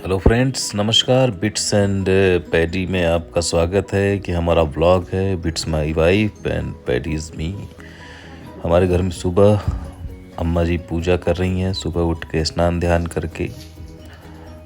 Hello friends, नमस्कार। Bits and paddy में आपका स्वागत है कि हमारा व्लॉग है bits my wife and paddy is me. हमारे घर में सुबह अम्मा जी पूजा कर रही हैं, सुबह उठ के स्नान ध्यान करके।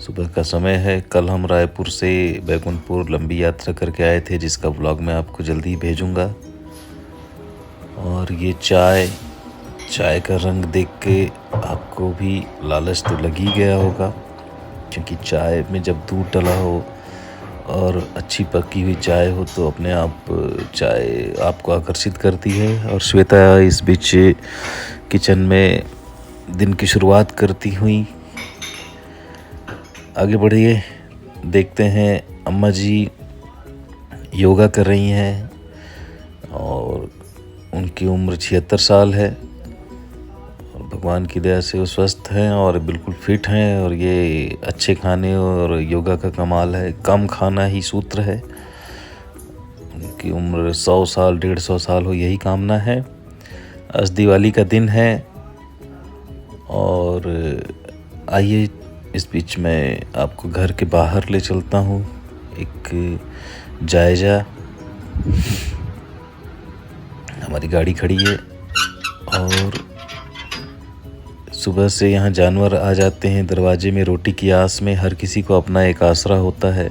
सुबह का समय है। कल हम रायपुर से बैकुंठपुर लंबी यात्रा करके आए थे, जिसका व्लॉग मैं आपको जल्दी ही भेजूँगा। और ये चाय का रंग देख के आपको भी लालच तो लग ही गया होगा, क्योंकि चाय में जब दूध डला हो और अच्छी पकी हुई चाय हो तो अपने आप चाय आपको आकर्षित करती है। और श्वेता इस बीच किचन में दिन की शुरुआत करती हुई आगे बढ़िए। देखते हैं अम्मा जी योगा कर रही हैं और उनकी उम्र 76 साल है और भगवान की दया से वो स्वस्थ हैं और बिल्कुल फिट हैं। और ये अच्छे खाने और योगा का कमाल है, कम खाना ही सूत्र है। उनकी उम्र 100 साल 150 साल हो, यही कामना है। आज दिवाली का दिन है और आइए इस बीच में आपको घर के बाहर ले चलता हूँ एक जायजा। हमारी गाड़ी खड़ी है और सुबह से यहाँ जानवर आ जाते हैं दरवाजे में रोटी की आस में। हर किसी को अपना एक आसरा होता है,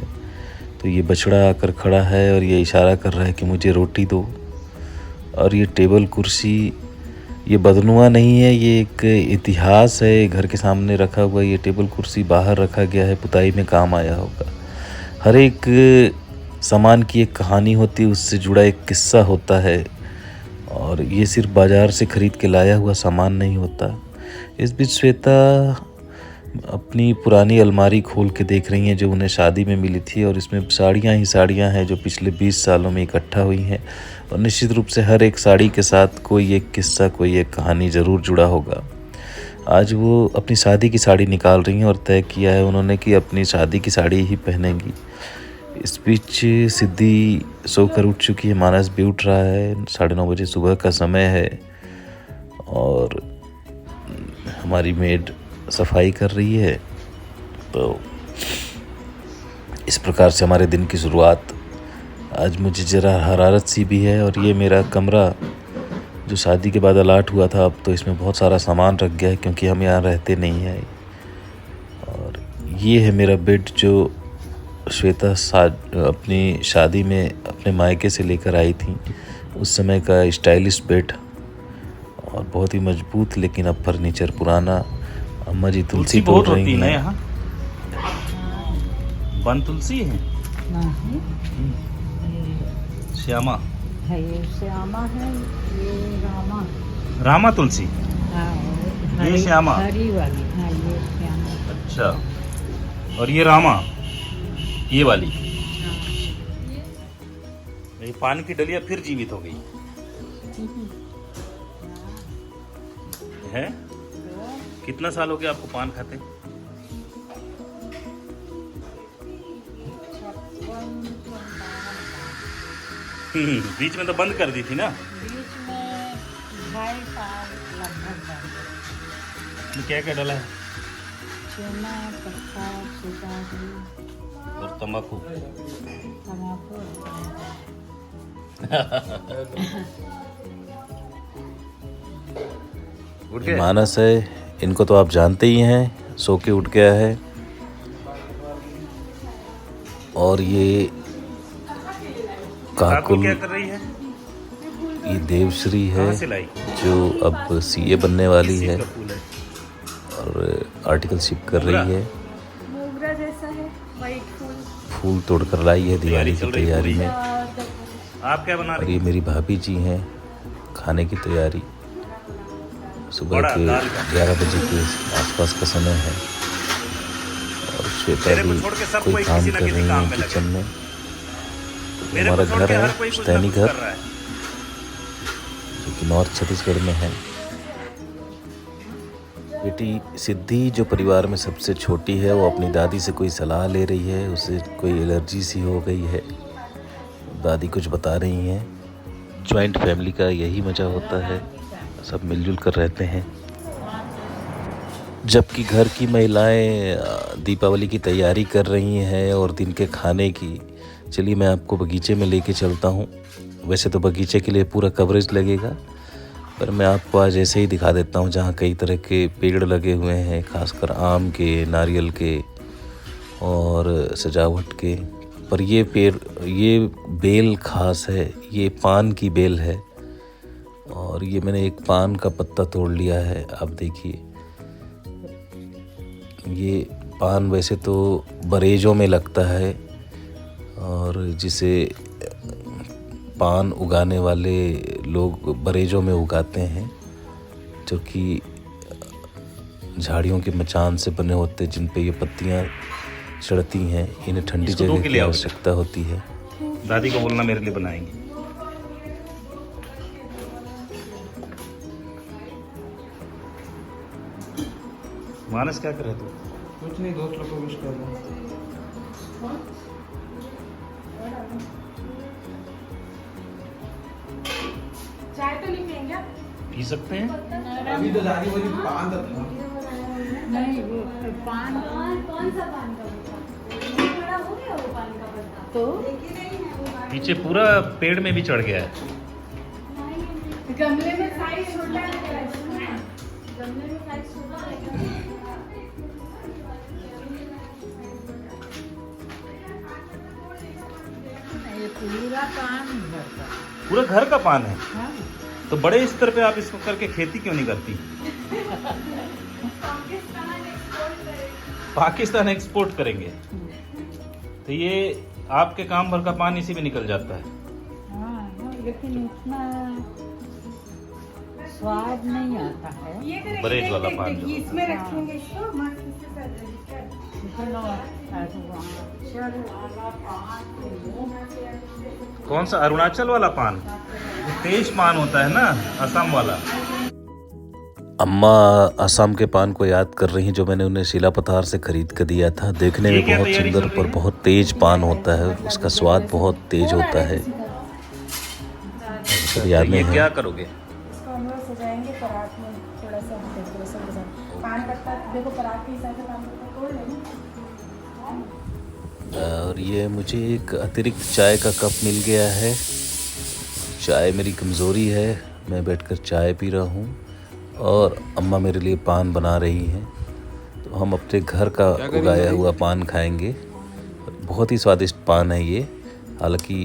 तो ये बछड़ा आकर खड़ा है और ये इशारा कर रहा है कि मुझे रोटी दो। और ये टेबल कुर्सी ये बदनुमा नहीं है, ये एक इतिहास है। घर के सामने रखा हुआ ये टेबल कुर्सी बाहर रखा गया है, पुताई में काम आया होगा। हर एक सामान की एक कहानी होती है, उससे जुड़ा एक किस्सा होता है और ये सिर्फ बाज़ार से ख़रीद के लाया हुआ सामान नहीं होता। इस बीच श्वेता अपनी पुरानी अलमारी खोल के देख रही हैं जो उन्हें शादी में मिली थी, और इसमें साड़ियाँ ही साड़ियाँ हैं जो पिछले 20 सालों में इकट्ठा हुई हैं। और निश्चित रूप से हर एक साड़ी के साथ कोई एक किस्सा, कोई एक कहानी ज़रूर जुड़ा होगा। आज वो अपनी शादी की साड़ी निकाल रही हैं और तय किया है उन्होंने कि अपनी शादी की साड़ी ही पहनेंगी। इस बीच सिद्धि सोकर उठ चुकी है, मानस भी उठ रहा है। 9:30 बजे सुबह का समय है और हमारी मेड सफाई कर रही है। तो इस प्रकार से हमारे दिन की शुरुआत। आज मुझे ज़रा हरारत सी भी है और ये मेरा कमरा जो शादी के बाद अलाट हुआ था, अब तो इसमें बहुत सारा सामान रख गया है क्योंकि हम यहाँ रहते नहीं हैं। और ये है मेरा बेड जो श्वेता अपनी शादी में अपने मायके से लेकर आई थी, उस समय का स्टाइलिश बेड और बहुत ही मजबूत, लेकिन अब फर्नीचर पुराना। अम्मा जी तुलसी तोड़ रही हैं। यहाँ वन तुलसी है, श्यामा है, ये श्यामा है, ये रामा। रामा तुलसी, हाँ, ये श्यामा, हरी वाली। हाँ, ये श्यामा। अच्छा। और ये रामा, ये वाली। ये पान की डलिया फिर जीवित हो गई है। कितना साल हो गया आपको पान खाते? बीच में तो बंद कर दी थी ना। बीच में 2.5 साल लगभग बंद। इसमें क्या क्या डाला है? चना, पत्ता, सुपारी और तम्बाकू। तम्बाकू। ये मानस है, इनको तो आप जानते ही हैं, सो के उठ गया है। और ये काकुल, क्या कर रही है? ये देवश्री है कहाँ से लाई? जो अब सीए बनने वाली है किस चीज़ का फूल है? और आर्टिकलशिप कर रही है। मोगरा जैसा है, वाइट फूल। फूल तोड़कर लाई है दिवाली की तैयारी में। आप क्या बना और रही ये हैं? मेरी भाभी जी हैं, खाने की तैयारी। सुबह बड़ा के दाल का। 11 बजे के आसपास का समय है और श्वेता मेरे को भी छोड़ के सब कोई कोई काम किसी न कर किसी रही काम हैं में लगे। किचन में। मेरे हमारा को छोड़ घर के है हर कोई कुछ ना पुश्तैनी कुछ घर, कर रहा है। जो कि नॉर्थ छत्तीसगढ़ में है। बेटी सिद्धि जो परिवार में सबसे छोटी है, वो अपनी दादी से कोई सलाह ले रही है। उसे कोई एलर्जी सी हो गई है, दादी कुछ बता रही हैं। जॉइंट फैमिली का यही मज़ा होता है, सब मिलजुल कर रहते हैं। जबकि घर की महिलाएं दीपावली की तैयारी कर रही हैं और दिन के खाने की। चलिए मैं आपको बगीचे में लेके चलता हूँ। वैसे तो बगीचे के लिए पूरा कवरेज लगेगा, पर मैं आपको आज ऐसे ही दिखा देता हूँ जहाँ कई तरह के पेड़ लगे हुए हैं, खासकर आम के, नारियल के और सजावट के। पर ये बेल खास है, ये पान की बेल है। और ये मैंने एक पान का पत्ता तोड़ लिया है। आप देखिए, ये पान वैसे तो बरेजों में लगता है और जिसे पान उगाने वाले लोग बरेजों में उगाते हैं, जो कि झाड़ियों के मचान से बने होते हैं, जिन पे ये पत्तियां चढ़ती हैं। इन्हें ठंडी जगह की आवश्यकता होती है। दादी को बोलना मेरे लिए बनाएंगे। मानस क्या कर रहे थे? कुछ नहीं, दोस्त लोग को विश कर रहा हूँ। चाय तो नहीं पियेंगे? पी सकते हैं। अभी तो दादी बोली पान था। नहीं, वो पान कौन सा पान का पत्ता? बड़ा हो गया वो पान का पत्ता तो पीछे पूरा पेड़ में भी चढ़ गया है। गमले में साइज छोटा है, गमले में साइज छोटा है। ये पूरा पान घर का। पूरा घर का पान है। हाँ, तो बड़े स्तर पे आप इसको करके खेती क्यों नहीं करती? पाकिस्तान एक्सपोर्ट करेंगे तो ये आपके काम भर का पान इसी में निकल जाता है। हाँ, लेकिन उतना स्वाद नहीं आता है। बरेज वाला पान जो इसमें रखेंगे इसको मस्त से सजाएंगे। कौन सा अरुणाचल वाला पान? तेज पान होता है ना, असम वाला। अम्मा असम के पान को याद कर रही हैं, जो मैंने उन्हें शिला पथार से खरीद कर दिया था। देखने में बहुत सुंदर पर बहुत तेज पान होता है, उसका स्वाद बहुत तेज होता है। सब याद ये में क्या है। करोगे? इसको हम लोग सजाएंगे परात में, थोड़ा सा डेकोरेशन के साथ। पान पत्ता देखो, परात के हिसाब से पान पत्ता तोड़ लेंगे। और ये मुझे एक अतिरिक्त चाय का कप मिल गया है। चाय मेरी कमज़ोरी है, मैं बैठकर चाय पी रहा हूँ और अम्मा मेरे लिए पान बना रही हैं। तो हम अपने घर का उगाया हुआ पान खाएंगे। बहुत ही स्वादिष्ट पान है ये। हालांकि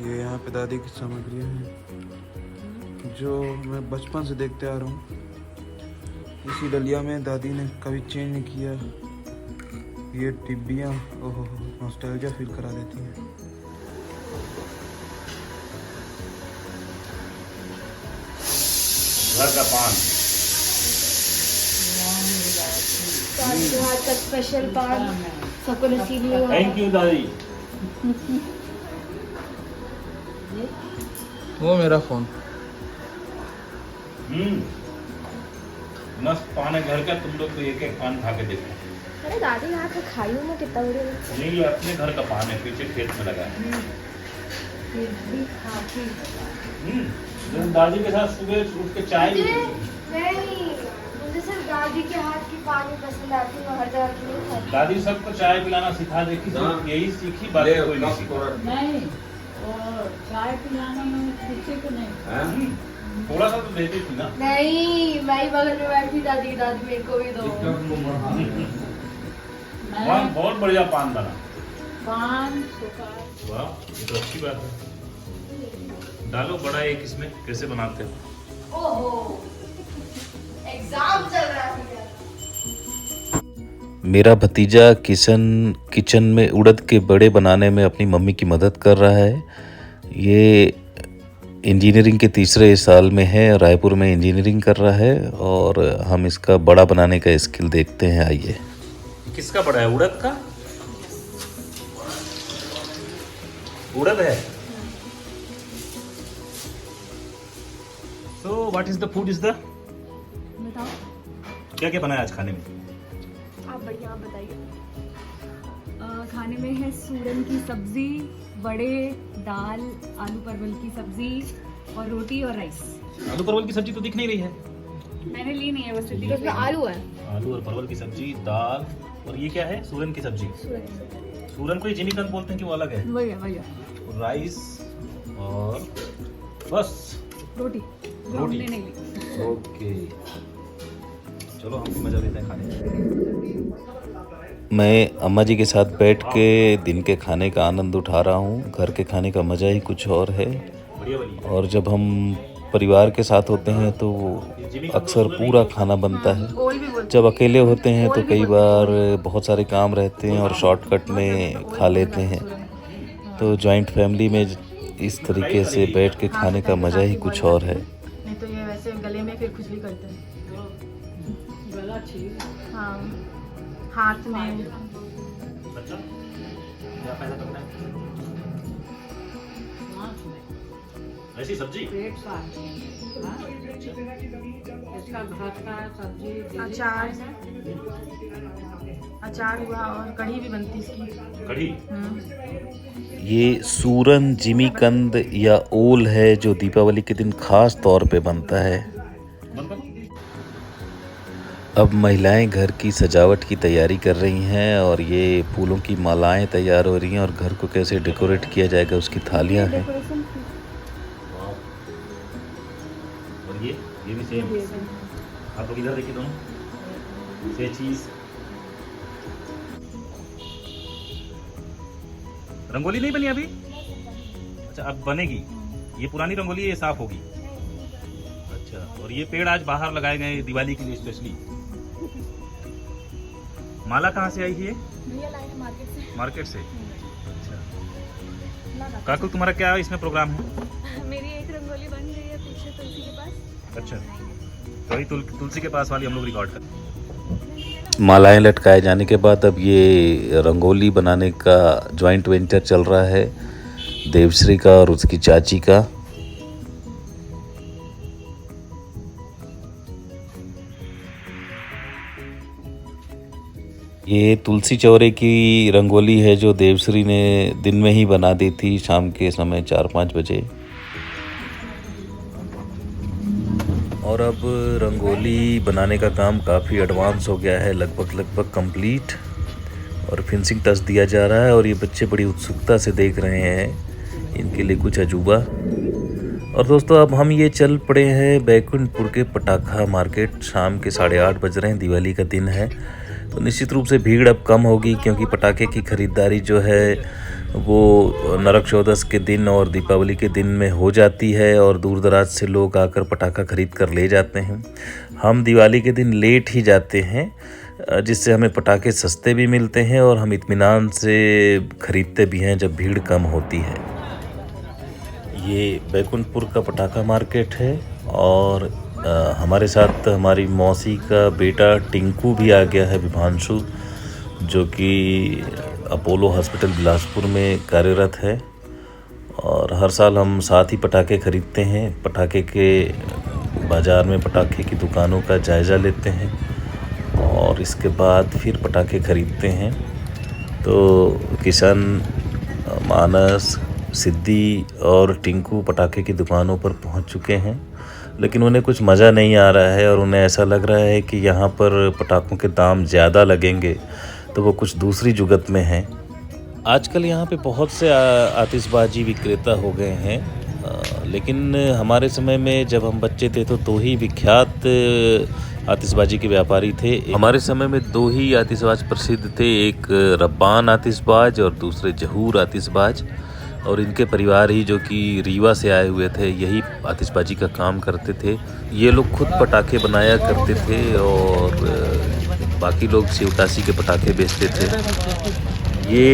ये यहाँ पे दादी की सामग्रियाँ हैं जो मैं बचपन से देखते आ रहा हूँ। इसी डलिया में दादी ने कभी चेंज नहीं किया। ये डिब्बियाँ ओहो नॉस्टैल्जिया फील करा देती हैं। घर का पान। तो आज का स्पेशल पान सबको नसीब नहीं हुआ। थैंक यू दादी। वो मेरा फ़ोन। मस्त पान है घर का। तुम लोग तो एक एक पान खा के देखो। अरे दादी यहाँ पे खाई हूँ मैं, कितना बड़ी नहीं, ये अपने घर का पान है, पीछे खेत में लगा है। फिर भी खाती। जब दादी के साथ सुबह उठ के चाय भी नहीं, मुझे सिर्फ दादी के हाथ की पानी पसंद आती है, हर जगह की नहीं खाती। दादी सबको चाय पिलाना सिखा देती, सिर्फ यही सीखी, बाकी कोई नहीं सीखा। नहीं, और चाय पिलाने में किसी को नहीं। थोड़ा सा तो देती थी ना। नहीं, मैं ही बगल में बैठी, दादी दादी मेरे को भी दो। पान बहुत बढ़िया पान बना। पान सुखा। वाह, ये तो अच्छी बात है। डालो बड़ा एक इसमें, कैसे बनाते हो? ओहो, एग्जाम चल रहा है। मेरा भतीजा किचन में उड़द के बड़े बनाने में अपनी मम्मी की मदद कर रहा है। ये इंजीनियरिंग के तीसरे साल में है, रायपुर में इंजीनियरिंग कर रहा है और हम इसका बड़ा बनाने का स्किल देखते हैं। आइए। किसका बड़ा है? उड़द का? उड़द है। So what is the food is the? बताओ, क्या क्या बनाया आज खाने में? आप बढ़िया, आप बताइए। खाने में है सूरन की सब्जी, वड़े, दाल, आलू परवल की सब्जी और रोटी और राइस। आलू परवल की सब्जी तो दिख नहीं रही है। मैंने ली नहीं है वो सब्जी, उसमें आलू है। आलू और परवल की सब्जी, दाल, और ये क्या है? सूरन की सब्जी। सूरन को जिमीकंद बोलते हैं कि वो अलग है? वही है। राइस और बस रोटी रोटी। नहीं ली। ओके, चलो हम भी मजा लेते हैं खाने में। मैं अम्मा जी के साथ बैठ के दिन के खाने का आनंद उठा रहा हूँ। घर के खाने का मज़ा ही कुछ और है। बढ़िया बनी। और जब हम परिवार के साथ होते हैं तो अक्सर पूरा खाना बनता है। जब अकेले होते हैं तो कई बार बहुत सारे काम रहते हैं और शॉर्टकट में खा लेते हैं। तो जॉइंट फैमिली में इस तरीके से बैठ के खाने का मज़ा ही कुछ और है। नहीं तो ये वैसे गले में फिर खुजली करते हैं। गला ठीक। हाँ, हाथ में। अच्छा, क्या फायदा करता है? ऐसी सब्जी पेट साफ। इसका भात का सब्जी, अचार हुआ और कढ़ी भी बनती इसकी। कढ़ी। ये सूरन जिमीकंद या ओल है जो दीपावली के दिन खास तौर पे बनता है। अब महिलाएं घर की सजावट की तैयारी कर रही हैं और ये फूलों की मालाएं तैयार हो रही हैं और घर को कैसे डेकोरेट किया जाएगा उसकी थालियां हैं। और ये भी सेम। आप लोग इधर देखिए, दोनों से चीज। रंगोली नहीं बनी अभी? अच्छा, अब बनेगी। ये पुरानी रंगोली है, ये साफ होगी। अच्छा, और ये पेड़ आज बाहर लगाए गए दिवाली के लिए स्पेशली। माला कहाँ से आई है? मार्केट से। अच्छा, काकू तुम्हारा क्या इसमें प्रोग्राम है? मेरी एक रंगोली बन रही है पीछे तुलसी के पास। अच्छा, तो वही तुलसी के पास वाली हम लोग रिकॉर्ड कर। मालाएं लटकाए जाने के बाद अब ये रंगोली बनाने का जॉइंट वेंचर चल रहा है देवश्री का और उसकी चाची का। ये तुलसी चौरे की रंगोली है जो देवश्री ने दिन में ही बना दी थी, शाम के समय 4-5 बजे। और अब रंगोली बनाने का काम काफ़ी एडवांस हो गया है, लगभग कंप्लीट, और फिनिशिंग टच दिया जा रहा है। और ये बच्चे बड़ी उत्सुकता से देख रहे हैं, इनके लिए कुछ अजूबा। और दोस्तों, अब हम ये चल पड़े हैं बैकुंठपुर के पटाखा मार्केट। शाम के 8:30 बज रहे हैं, दिवाली का दिन है, तो निश्चित रूप से भीड़ अब कम होगी क्योंकि पटाखे की ख़रीदारी जो है वो नरक चौदस के दिन और दीपावली के दिन में हो जाती है और दूर दराज से लोग आकर पटाखा ख़रीद कर ले जाते हैं। हम दिवाली के दिन लेट ही जाते हैं, जिससे हमें पटाखे सस्ते भी मिलते हैं और हम इत्मीनान से ख़रीदते भी हैं जब भीड़ कम होती है। ये बैकुंठपुर का पटाखा मार्केट है और हमारे साथ हमारी मौसी का बेटा टिंकू भी आ गया है, विभांशु, जो कि अपोलो हॉस्पिटल बिलासपुर में कार्यरत है। और हर साल हम साथ ही पटाखे ख़रीदते हैं। पटाखे के बाज़ार में पटाखे की दुकानों का जायज़ा लेते हैं और इसके बाद फिर पटाखे ख़रीदते हैं। तो किशन, मानस, सिद्धि और टिंकू पटाखे की दुकानों पर पहुंच चुके हैं, लेकिन उन्हें कुछ मज़ा नहीं आ रहा है और उन्हें ऐसा लग रहा है कि यहाँ पर पटाखों के दाम ज़्यादा लगेंगे, तो वो कुछ दूसरी जुगत में हैं। आजकल यहाँ पे बहुत से आतिशबाजी विक्रेता हो गए हैं, लेकिन हमारे समय में जब हम बच्चे थे तो 2 ही विख्यात आतिशबाजी के व्यापारी थे। हमारे समय में 2 ही आतिशबाज प्रसिद्ध थे, एक रब्बान आतिशबाज और दूसरे जहूर आतिशबाज। और इनके परिवार ही, जो कि रीवा से आए हुए थे, यही आतिशबाजी का काम करते थे। ये लोग खुद पटाखे बनाया करते थे और बाकी लोग शिवकाशी के पटाखे बेचते थे। ये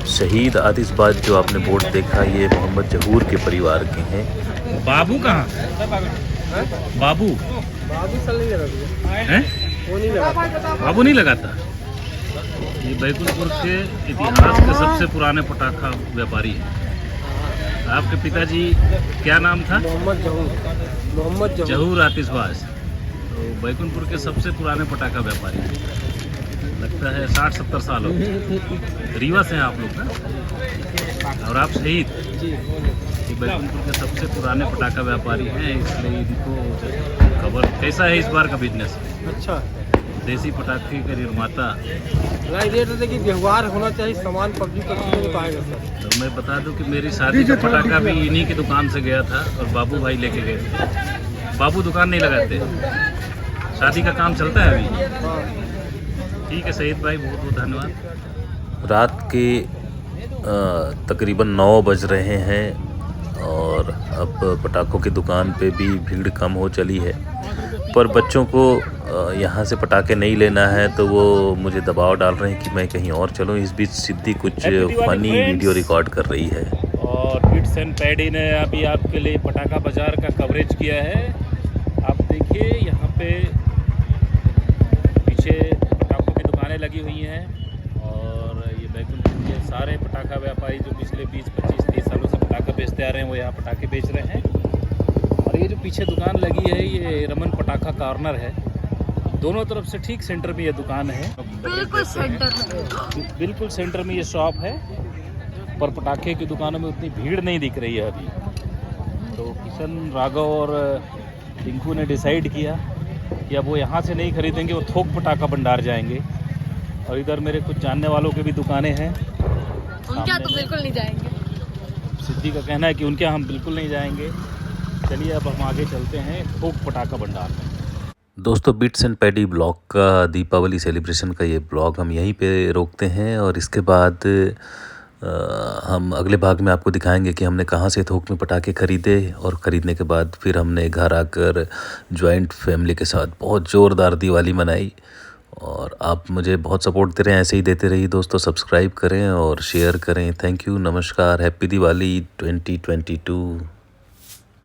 शहीद आतिशबाज जो आपने बोर्ड देखा, ये मोहम्मद जहूर के परिवार के हैं। बाबू कहाँ? बाबू हैं? बाबू नहीं लगाता। ये बैकुंठपुर के इतिहास के सबसे पुराने पटाखा व्यापारी हैं। आपके पिताजी क्या नाम था? मोहम्मद जहूर आतिशबाज। तो बैकुंठपुर के सबसे पुराने पटाखा व्यापारी, लगता है 60-70 साल हो गए। रीवा से हैं आप लोग ना? और आप शहीद ये बैकुंठपुर के सबसे पुराने पटाखा व्यापारी हैं, इसलिए इनको खबर कैसा है इस बार का बिजनेस? अच्छा देसी पटाखे के निर्माता। नहीं रेट देखिए, व्यवहार होना चाहिए, सामान पब्लिक को तो आएगा सर। तो मैं बता दूं कि मेरी शादी का पटाखा भी इन्हीं की दुकान से गया था और बाबू भाई लेके गए थे। बाबू दुकान नहीं लगाते, शादी का काम चलता है अभी। ठीक है शहीद भाई, बहुत बहुत धन्यवाद। रात के तकरीबन 9 बज रहे हैं और अब पटाखों की दुकान पे भी भीड़ कम हो चली है, पर बच्चों को यहाँ से पटाखे नहीं लेना है तो वो मुझे दबाव डाल रहे हैं कि मैं कहीं और चलूँ। इस बीच सिद्धि कुछ फनी वीडियो रिकॉर्ड कर रही है। और बिट्स एंड पैडी ने अभी आपके लिए पटाखा बाज़ार का कवरेज किया है। आप देखिए यहाँ पे पीछे पटाखों की दुकानें लगी हुई हैं और ये बैकुंठपुर के सारे पटाखा व्यापारी जो पिछले 20, 25, 30 सालों से पटाखा बेचते आ रहे हैं वो यहाँ पटाखे बेच रहे हैं। और ये जो पीछे दुकान लगी है ये रमन पटाखा कॉर्नर है, दोनों तरफ से ठीक सेंटर में ये दुकान है, बिल्कुल सेंटर में ये शॉप है। पर पटाखे की दुकानों में उतनी भीड़ नहीं दिख रही है अभी। तो किशन, राघव और टिंकू ने डिसाइड किया कि अब वो यहाँ से नहीं खरीदेंगे, वो थोक पटाखा भंडार जाएंगे। और इधर मेरे कुछ जानने वालों के भी दुकानें हैं, उनके यहाँ तो बिल्कुल नहीं जाएंगे। सिद्धि का कहना है कि उनके यहाँ हम बिल्कुल नहीं जाएंगे। चलिए अब हम आगे चलते हैं थोक पटाखा भंडार में। दोस्तों, बिट्स एंड पैडी ब्लॉग का दीपावली सेलिब्रेशन का ये ब्लॉग हम यहीं पे रोकते हैं और इसके बाद हम अगले भाग में आपको दिखाएंगे कि हमने कहाँ से थोक में पटाखे ख़रीदे और ख़रीदने के बाद फिर हमने घर आकर जॉइंट फैमिली के साथ बहुत ज़ोरदार दिवाली मनाई। और आप मुझे बहुत सपोर्ट दे रहे हैं, ऐसे ही देते रहिए दोस्तों। सब्सक्राइब करें और शेयर करें। थैंक यू, नमस्कार, हैप्पी दिवाली 2022।